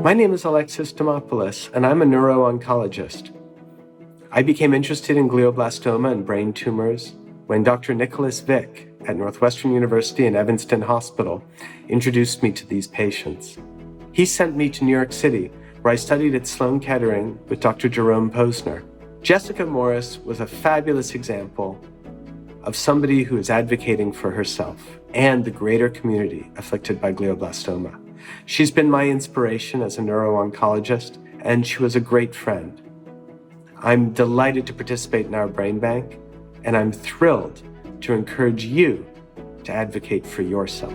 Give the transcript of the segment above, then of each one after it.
My name is Alexis Demopoulos, and I'm a neuro-oncologist. I became interested in glioblastoma and brain tumors when Dr. Nicholas Vick at Northwestern University and Evanston Hospital introduced me to these patients. He sent me to New York City, where I studied at Sloan Kettering with Dr. Jerome Posner. Jessica Morris was a fabulous example of somebody who is advocating for herself and the greater community afflicted by glioblastoma. She's been my inspiration as a neuro-oncologist, and she was a great friend. I'm delighted to participate in OurBrainBank, and I'm thrilled to encourage you to advocate for yourself.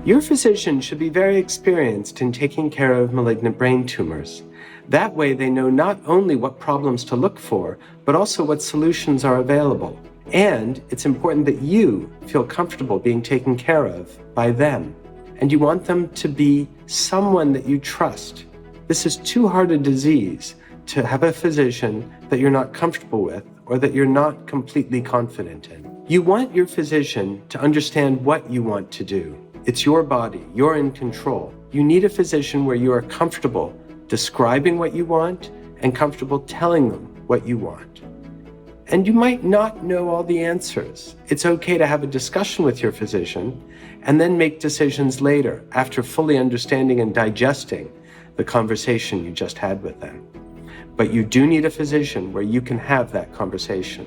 Your physician should be very experienced in taking care of malignant brain tumors. That way they know not only what problems to look for, but also what solutions are available. And it's important that you feel comfortable being taken care of by them. And you want them to be someone that you trust. This is too hard a disease to have a physician that you're not comfortable with or that you're not completely confident in. You want your physician to understand what you want to do. It's your body, you're in control. You need a physician where you are comfortable describing what you want and comfortable telling them what you want. And you might not know all the answers. It's okay to have a discussion with your physician and then make decisions later after fully understanding and digesting the conversation you just had with them. But you do need a physician where you can have that conversation,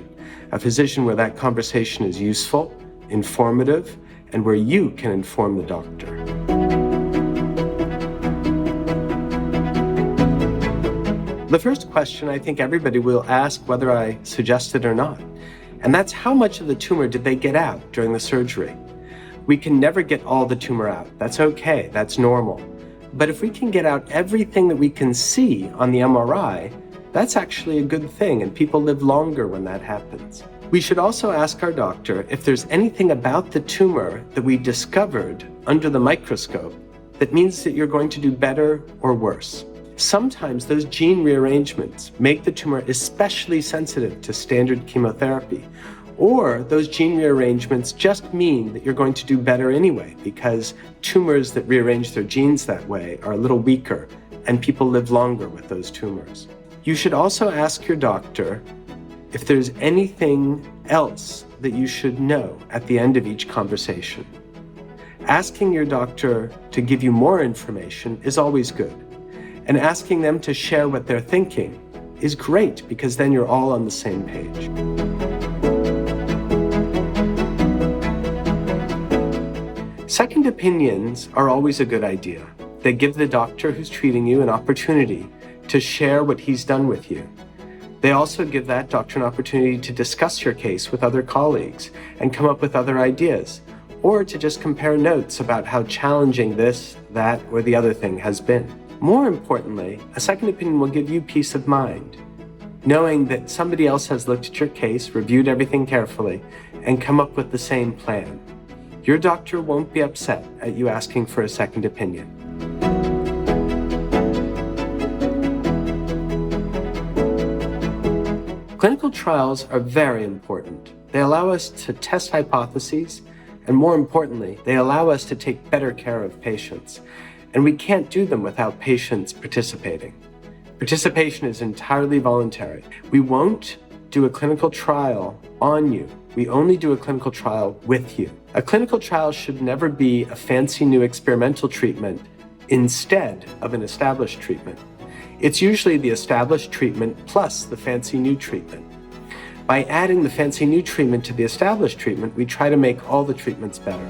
a physician where that conversation is useful, informative, and where you can inform the doctor. The first question I think everybody will ask whether I suggest it or not, and that's how much of the tumor did they get out during the surgery? We can never get all the tumor out. That's okay, that's normal. But if we can get out everything that we can see on the MRI, that's actually a good thing, and people live longer when that happens. We should also ask our doctor if there's anything about the tumor that we discovered under the microscope that means that you're going to do better or worse. Sometimes those gene rearrangements make the tumor especially sensitive to standard chemotherapy, or those gene rearrangements just mean that you're going to do better anyway, because tumors that rearrange their genes that way are a little weaker, and people live longer with those tumors. You should also ask your doctor if there's anything else that you should know at the end of each conversation. Asking your doctor to give you more information is always good. And asking them to share what they're thinking is great, because then you're all on the same page. Second opinions are always a good idea. They give the doctor who's treating you an opportunity to share what he's done with you. They also give that doctor an opportunity to discuss your case with other colleagues and come up with other ideas, or to just compare notes about how challenging this, that, or the other thing has been. More importantly, a second opinion will give you peace of mind, knowing that somebody else has looked at your case, reviewed everything carefully, and come up with the same plan. Your doctor won't be upset at you asking for a second opinion. Clinical trials are very important. They allow us to test hypotheses, and more importantly, they allow us to take better care of patients. And we can't do them without patients participating. Participation is entirely voluntary. We won't do a clinical trial on you. We only do a clinical trial with you. A clinical trial should never be a fancy new experimental treatment instead of an established treatment. It's usually the established treatment plus the fancy new treatment. By adding the fancy new treatment to the established treatment, we try to make all the treatments better.